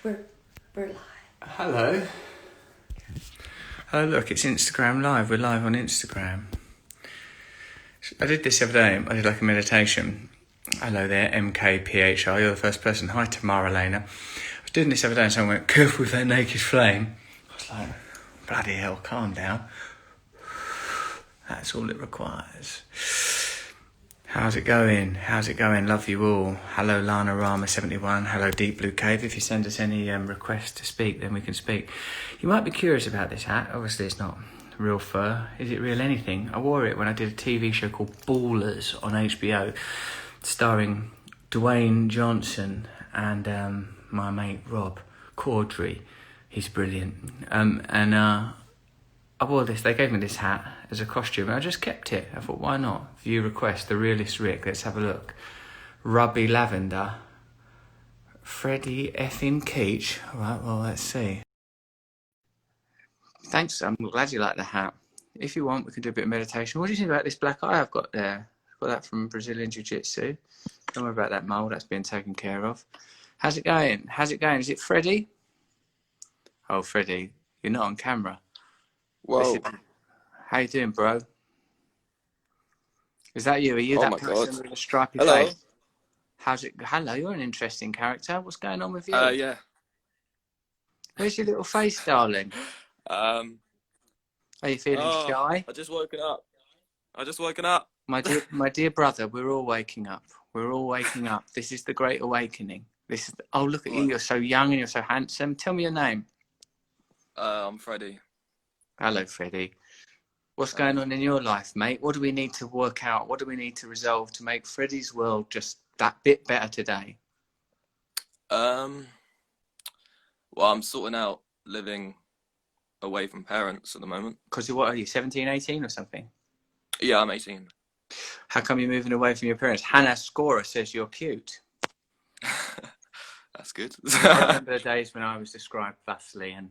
We're live. Hello. Oh look, it's Instagram Live. We're live on Instagram. I did this the other day. I did like a meditation. Hello there, MKPHR. You're the first person. Hi, Tamara, Elena. I was doing this the other day and someone went, careful with that naked flame. I was like, bloody hell, calm down. That's all it requires. How's it going? How's it going? Love you all. Hello, lanarama 71. Hello, Deep Blue Cave. If you send us any requests to speak, then we can speak. You might be curious about this hat. Obviously, it's not real fur. Is it real anything? I wore it when I did a TV show called Ballers on HBO, starring Dwayne Johnson and my mate Rob Cordrey. He's brilliant. I wore this, they gave me this hat as a costume and I just kept it. I thought, why not? View request, the realest Rick, let's have a look. Rubby lavender. Freddie effing keach. Alright, well, let's see. Thanks, I'm glad you like the hat. If you want, we can do a bit of meditation. What do you think about this black eye I've got there? I've got that from Brazilian Jiu-Jitsu. Don't worry about that mole, that's been taken care of. How's it going? How's it going? Is it Freddie? Oh, Freddie, you're not on camera. Whoa. Listen, how you doing, bro? Is that you? Are you that person with a stripy face? How's it? Hello, you're an interesting character. What's going on with you? Yeah. Where's your little face, darling? Are you feeling shy? I just woken up. My dear brother, we're all waking up. We're all waking up. This is the great awakening. This is. Oh, look at you! You're so young and you're so handsome. Tell me your name. I'm Freddie. Hello, Freddie. What's going on in your life, mate? What do we need to work out? What do we need to resolve to make Freddie's world just that bit better today? Well, I'm sorting out living away from parents at the moment. Because what are you, 17, 18 or something? Yeah, I'm 18. How come you're moving away from your parents? Hannah Scorer says you're cute. That's good. I remember the days when I was described thusly, and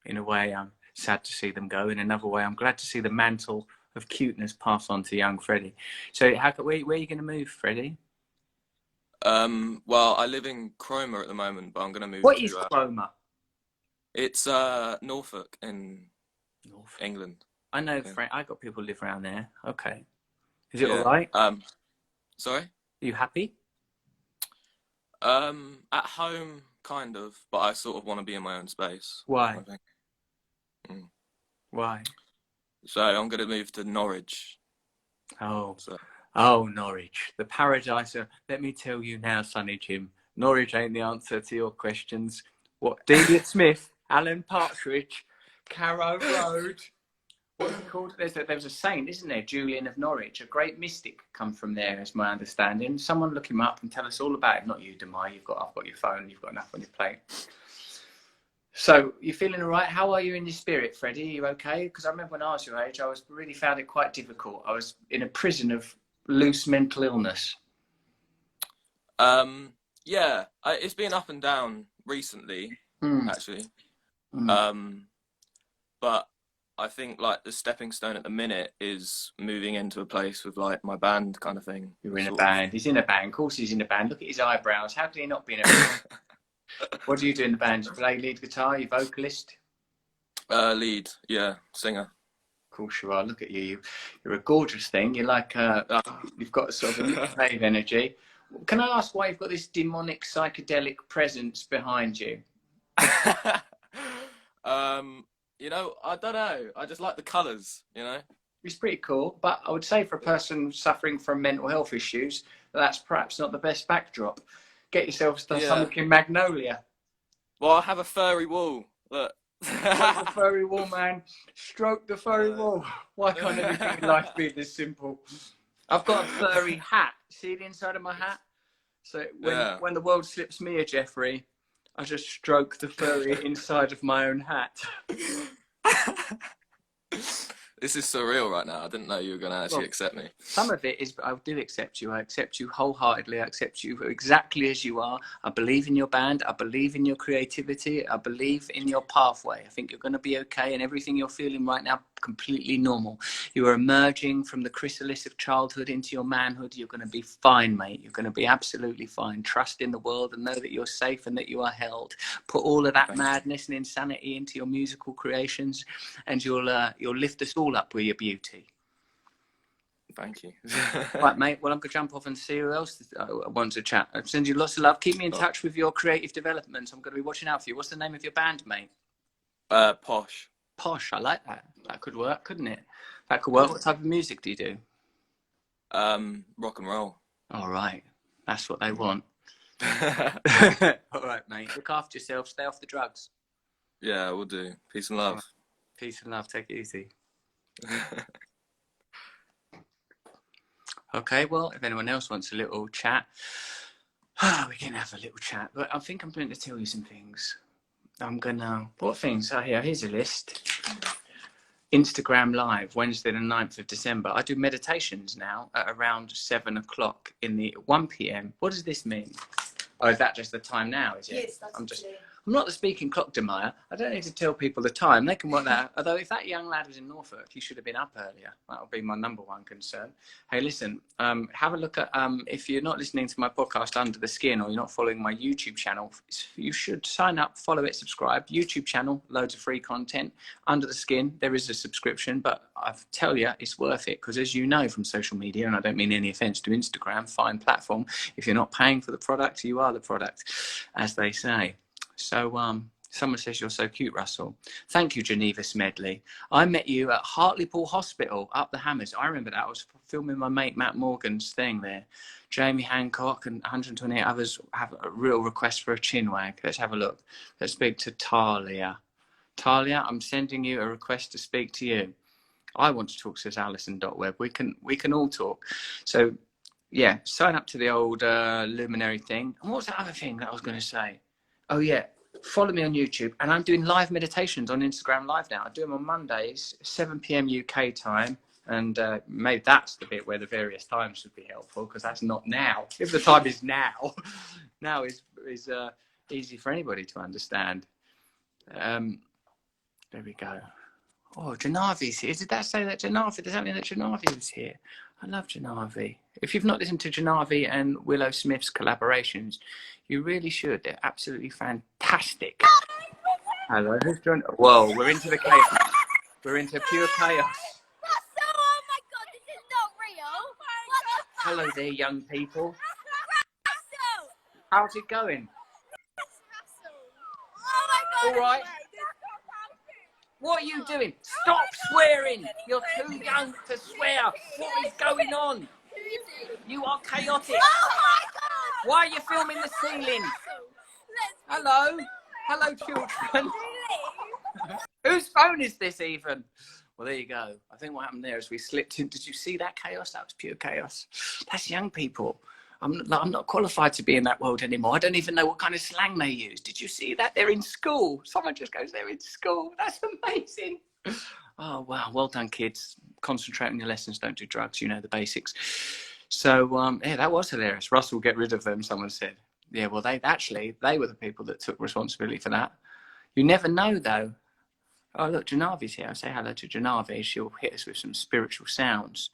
in a way I'm sad to see them go. In another way, I'm glad to see the mantle of cuteness pass on to young Freddie. So where are you going to move, Freddie? Well, I live in Cromer at the moment, but I'm going to move What is Cromer? It's Norfolk in England. I know, yeah. I got people who live around there. Okay. Is it all right? Sorry? Are you happy? At home, kind of, but I sort of want to be in my own space. Why? I think. Why? So I'm going to move to Norwich. Oh, Norwich, the paradise of, let me tell you now, Sonny Jim, Norwich ain't the answer to your questions. What, David Smith, Alan Partridge, Carrow Road, what's it called? There's a saint, isn't there, Julian of Norwich, a great mystic come from there, is my understanding. Someone look him up and tell us all about it. Not you, Demai, I've got your phone, you've got enough on your plate. So, you feeling all right? How are you in your spirit, Freddie? Are you okay? Because I remember when I was your age, I really found it quite difficult. I was in a prison of loose mental illness. Yeah, it's been up and down recently, actually. But I think like the stepping stone at the minute is moving into a place with like my band kind of thing. You're in a band. He's in a band. Of course he's in a band. Look at his eyebrows. How can he not be in a band? What do you do in the band? You play lead guitar? You vocalist? Lead, yeah, singer. Of course you are. Look at you. You're a gorgeous thing. You're like, you've got sort of a Nick Cave energy. Can I ask why you've got this demonic psychedelic presence behind you? You know, I don't know. I just like the colours, you know? It's pretty cool. But I would say for a person suffering from mental health issues, that's perhaps not the best backdrop. Get yourself something in magnolia. Well, I have a furry wall. Look. Stroke the furry wall, man. Stroke the furry wall. Why can't everything in life be this simple? I've got a furry hat. See the inside of my hat? So when the world slips me a Jeffrey, I just stroke the furry inside of my own hat. This is surreal right now. I didn't know you were going to actually accept me. Some of it is, I do accept you. I accept you wholeheartedly. I accept you exactly as you are. I believe in your band. I believe in your creativity. I believe in your pathway. I think you're going to be okay, and everything you're feeling right now, completely normal. You are emerging from the chrysalis of childhood into your manhood. You're going to be fine, mate. You're going to be absolutely fine. Trust in the world and know that you're safe and that you are held. Put all of that madness and insanity into your musical creations, and you'll lift us all up with your beauty. Thank you. Right, mate. Well, I'm going to jump off and see who else wants to chat. I send you lots of love. Keep me in touch with your creative development. I'm going to be watching out for you. What's the name of your band, mate? Posh. Posh. I like that. That could work, couldn't it? That could work. What type of music do you do? Rock and roll. All right. That's what they want. All right, mate. Look after yourself. Stay off the drugs. Yeah, we'll do. Peace and love. Right. Peace and love. Take it easy. Okay, well, if anyone else wants a little chat, we can have a little chat. But I think I'm going to tell you some things. What things? Oh, here's a list. Instagram Live, Wednesday the 9th of December. I do meditations now at around 7 o'clock in the 1 p.m. What does this mean? Oh, is that just the time now, is it? Yes, that's I'm not the speaking clock, Demaya. I don't need to tell people the time. They can work that out. Although if that young lad was in Norfolk, he should have been up earlier. That would be my number one concern. Hey, listen, have a look at, if you're not listening to my podcast Under the Skin, or you're not following my YouTube channel, you should sign up, follow it, subscribe. YouTube channel, loads of free content. Under the Skin, there is a subscription, but I tell you, it's worth it, because as you know from social media, and I don't mean any offense to Instagram, fine platform, if you're not paying for the product, you are the product, as they say. So someone says you're so cute, Russell. Thank you, Geneva Smedley. I met you at Hartlepool Hospital up the Hammers. I remember that. I was filming my mate Matt Morgan's thing there. Jamie Hancock and 128 others have a real request for a chin wag. Let's have a look. Let's speak to Talia. Talia, I'm sending you a request to speak to you. I want to talk, says Alison.web. We can all talk. So yeah, sign up to the old luminary thing. And what's the other thing that I was going to say? Oh yeah, follow me on YouTube, and I'm doing live meditations on Instagram Live now. I do them on Mondays, 7 p.m. UK time, and maybe that's the bit where the various times would be helpful, because that's not now. If the time is now, now is easy for anybody to understand. There we go. Oh, Janavi's here. Did that say that Janavi? Does that mean that Janavi was here? I love Janavi. If you've not listened to Janavi and Willow Smith's collaborations, you really should. They're absolutely fantastic. Hello, who's joined? Whoa, we're into the chaos. We're into pure chaos. Russell, oh my god, this is not real. Hello there, young people. Russell! How's it going? Russell! Oh my god! All right. What are you doing? Stop swearing! You're too young to swear. What is going on? You are chaotic. Oh my god! Why are you filming the ceiling? Hello? Hello, children. Whose phone is this even? Well, there you go. I think what happened there is we slipped in. Did you see that chaos? That was pure chaos. That's young people. I'm not qualified to be in that world anymore. I don't even know what kind of slang they use. Did you see that? They're in school. Someone just goes, they're in school. That's amazing. Oh, wow. Well done, kids. Concentrate on your lessons. Don't do drugs. You know the basics. So, yeah, that was hilarious. Russell, get rid of them, someone said. Yeah, well, they were the people that took responsibility for that. You never know, though. Oh, look, Janavi's here. I'll say hello to Janavi. She'll hit us with some spiritual sounds.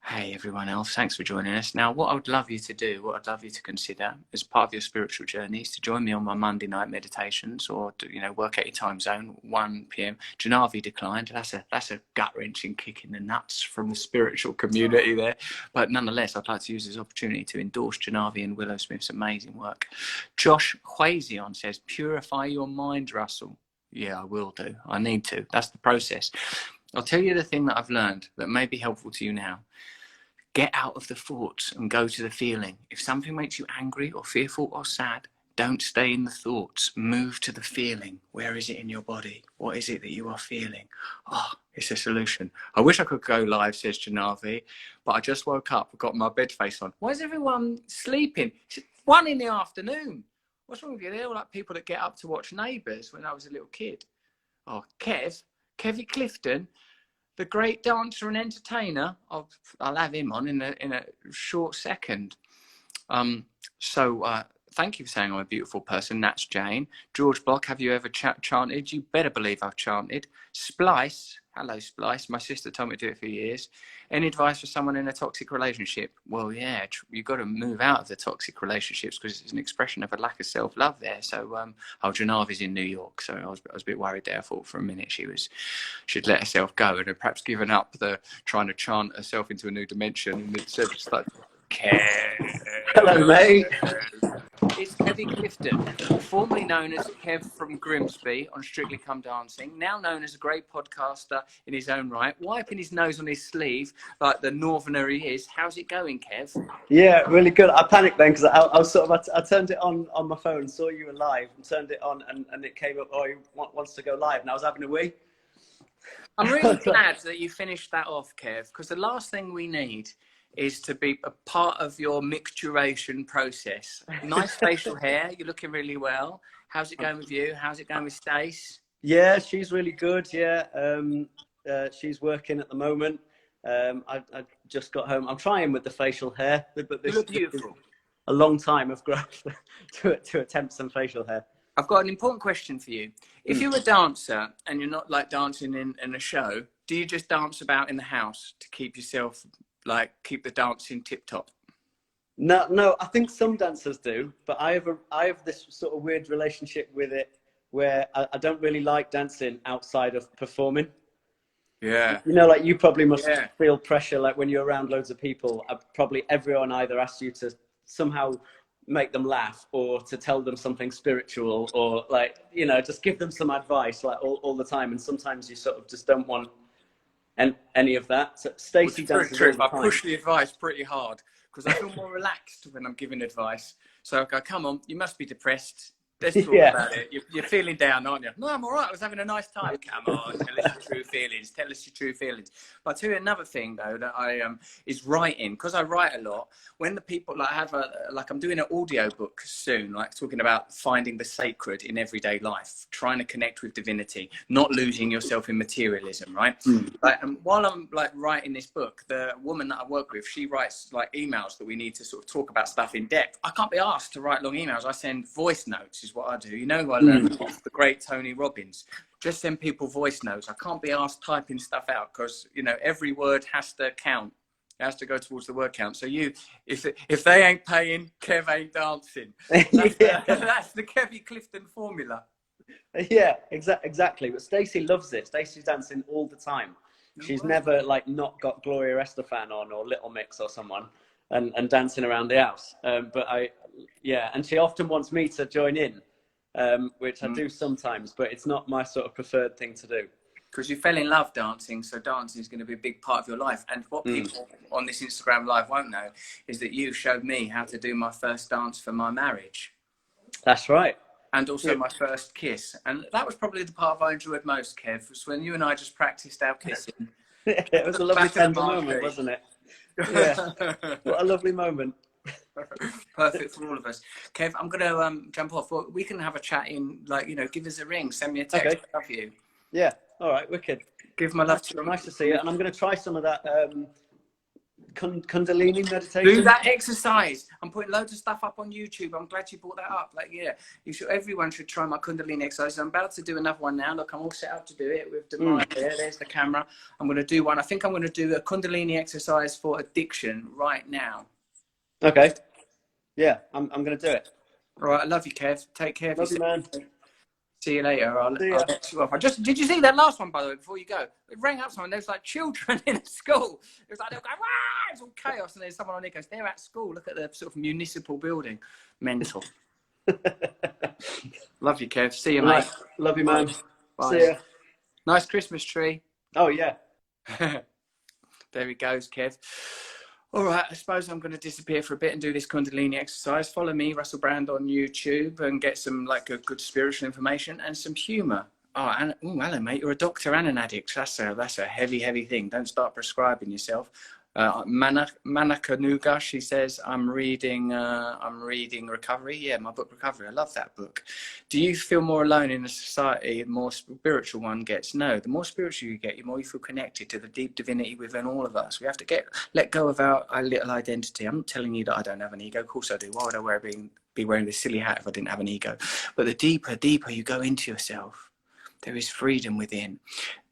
Hey, everyone else, thanks for joining us. Now, what I would love you to do, what I'd love you to consider as part of your spiritual journey is to join me on my Monday night meditations, or to, work at your time zone, 1 p.m. Janavi declined. That's a gut-wrenching kick in the nuts from the spiritual community there. But nonetheless, I'd like to use this opportunity to endorse Janavi and Willow Smith's amazing work. Josh Quazion says, purify your mind, Russell. Yeah, I will do. I need to. That's the process. I'll tell you the thing that I've learned that may be helpful to you now. Get out of the thoughts and go to the feeling. If something makes you angry or fearful or sad, don't stay in the thoughts. Move to the feeling. Where is it in your body? What is it that you are feeling? Oh, it's a solution. I wish I could go live, says Janavi, but I just woke up, got my bed face on. Why is everyone sleeping? It's 1 in the afternoon. What's wrong with you? They're all like people that get up to watch Neighbours when I was a little kid. Oh, Kevy Clifton. the great dancer and entertainer. I'll have him on in a short second. Thank you for saying I'm a beautiful person. That's Jane. George Block, have you ever chanted? You better believe I've chanted. Splice, hello Splice. My sister told me to do it for years. Any advice for someone in a toxic relationship? Well, yeah, you've got to move out of the toxic relationships because it's an expression of a lack of self-love there. So, Janava's in New York, so I was a bit worried there. I thought for a minute she'd let herself go and had perhaps given up the trying to chant herself into a new dimension, and instead just like, hello, mate. It's Kevy Clifton, formerly known as Kev from Grimsby on Strictly Come Dancing, now known as a great podcaster in his own right, wiping his nose on his sleeve like the northerner he is. How's it going, Kev? Yeah, really good. I panicked then because I was I turned it on my phone, saw you were live, and turned it on, and it came up, oh, he wants to go live, and I was having a wee. I'm really glad that you finished that off, Kev, because the last thing we need is to be a part of your micturation process. Nice facial hair. You're looking really well. How's it going with you? How's it going with Stace? Yeah, she's really good. Yeah, she's working at the moment. I just got home. I'm trying with the facial hair, but this You look beautiful. A long time of growth to attempt some facial hair. I've got an important question for you. If you're a dancer and you're not like dancing in a show, do you just dance about in the house to keep yourself keep the dancing tip top? No, I think some dancers do, but I have this sort of weird relationship with it where I don't really like dancing outside of performing. Yeah. You know, like you probably must feel pressure, like when you're around loads of people, probably everyone either asks you to somehow make them laugh or to tell them something spiritual or just give them some advice all the time. And sometimes you sort of just don't want any of that. So Stacey dances all the time. I push the advice pretty hard because I feel more relaxed when I'm giving advice. So I go, come on, you must be depressed. Let's talk about it. You're feeling down, aren't you? No, I'm all right. I was having a nice time. Come on, tell us your true feelings. Tell us your true feelings. But I'll tell you another thing, though, that I is writing. Because I write a lot, when the people, I'm doing an audio book soon, talking about finding the sacred in everyday life, trying to connect with divinity, not losing yourself in materialism, right? And while I'm writing this book, the woman that I work with, she writes emails that we need to sort of talk about stuff in depth. I can't be asked to write long emails. I send voice notes. Is what I do. I learned off the great Tony Robbins. Just send people voice notes. I can't be asked typing stuff out because every word has to count. It has to go towards the word count. So if they ain't paying, Kev ain't dancing. That's the Kevy Clifton formula. Yeah, exactly. But Stacey loves it. Stacey's dancing all the time. She's never not got Gloria Estefan on or Little Mix or someone and dancing around the house. And she often wants me to join in, which I do sometimes, but it's not my sort of preferred thing to do. Because you fell in love dancing, so dancing is going to be a big part of your life. And what people on this Instagram Live won't know is that you showed me how to do my first dance for my marriage. That's right. And also my first kiss. And that was probably the part I enjoyed most, Kev, was when you and I just practiced our kissing. It was a lovely tender moment, wasn't it? Yeah. What a lovely moment. Perfect for all of us. Kev, I'm going to jump off. Well, we can have a chat in, give us a ring, send me a text. Okay. I love you. Yeah. All right. Wicked. Give my love to you. Nice to see you. And I'm going to try some of that Kundalini meditation. Do that exercise. I'm putting loads of stuff up on YouTube. I'm glad you brought that up. Everyone should try my Kundalini exercise. I'm about to do another one now. Look, I'm all set up to do it with the mic there. There's the camera. I'm going to do one. I think I'm going to do a Kundalini exercise for addiction right now. Okay. Yeah, I'm going to do it. All right. I love you, Kev. Take care of yourself. Love you, man. See you later. I'll let you off. Did you see that last one, by the way, before you go? It rang up someone. There was children in a school. It was they were going, "Wow!" It's all chaos. And there's someone on there goes, "They're at school. Look at the sort of municipal building." Mental. Love you, Kev. See you, mate. Love you, man. Bye. See ya. Nice Christmas tree. Oh, yeah. There he goes, Kev. All right, I suppose I'm going to disappear for a bit and do this Kundalini exercise. Follow me, Russell Brand, on YouTube and get some a good spiritual information and some humour. Oh, hello, mate. You're a doctor and an addict. That's a heavy, heavy thing. Don't start prescribing yourself. Manakanuga, she says, I'm reading Recovery. Yeah, my book Recovery. I love that book. Do you feel more alone in a society the more spiritual one gets? No, the more spiritual you get, the more you feel connected to the deep divinity within all of us. We have to let go of our little identity. I'm not telling you that I don't have an ego. Of course I do. Why would I be wearing this silly hat if I didn't have an ego? But the deeper you go into yourself, there is freedom within.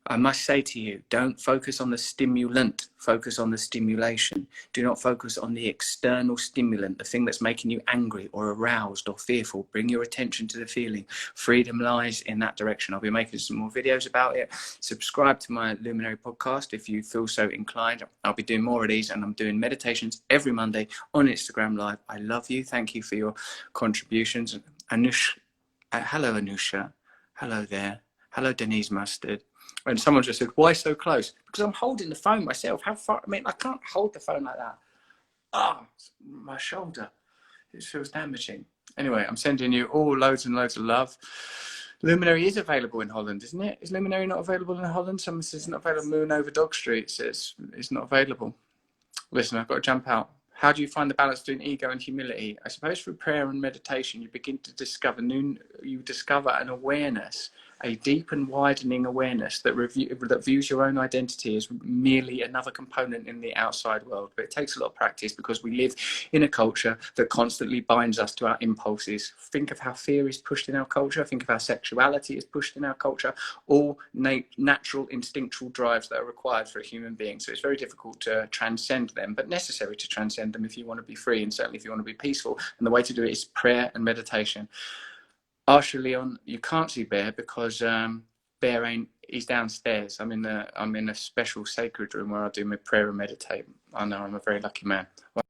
I must say to you, don't focus on the stimulant, focus on the stimulation. Do not focus on the external stimulant, the thing that's making you angry or aroused or fearful. Bring your attention to the feeling. Freedom lies in that direction. I'll be making some more videos about it. Subscribe to my Luminary podcast if you feel so inclined. I'll be doing more of these, and I'm doing meditations every Monday on Instagram Live. I love you. Thank you for your contributions. Hello, Anusha. Hello there. Hello, Denise Mustard. And someone just said, why so close? Because I'm holding the phone myself. How far? I mean, I can't hold the phone like that. My shoulder. It feels damaging. Anyway, I'm sending you all loads and loads of love. Luminary is available in Holland, isn't it? Is Luminary not available in Holland? Someone says it's not available. Moon over Dog Street says it's not available. Listen, I've got to jump out. How do you find the balance between ego and humility? I suppose through prayer and meditation, you begin to discover an awareness, a deep and widening awareness that views your own identity as merely another component in the outside world. But it takes a lot of practice because we live in a culture that constantly binds us to our impulses. Think of how fear is pushed in our culture. Think of how sexuality is pushed in our culture. All natural instinctual drives that are required for a human being. So it's very difficult to transcend them, but necessary to transcend them if you want to be free, and certainly if you want to be peaceful. And the way to do it is prayer and meditation. Arsha Leon, you can't see Bear because he's downstairs. I'm in a special sacred room where I do my prayer and meditate. I know I'm a very lucky man.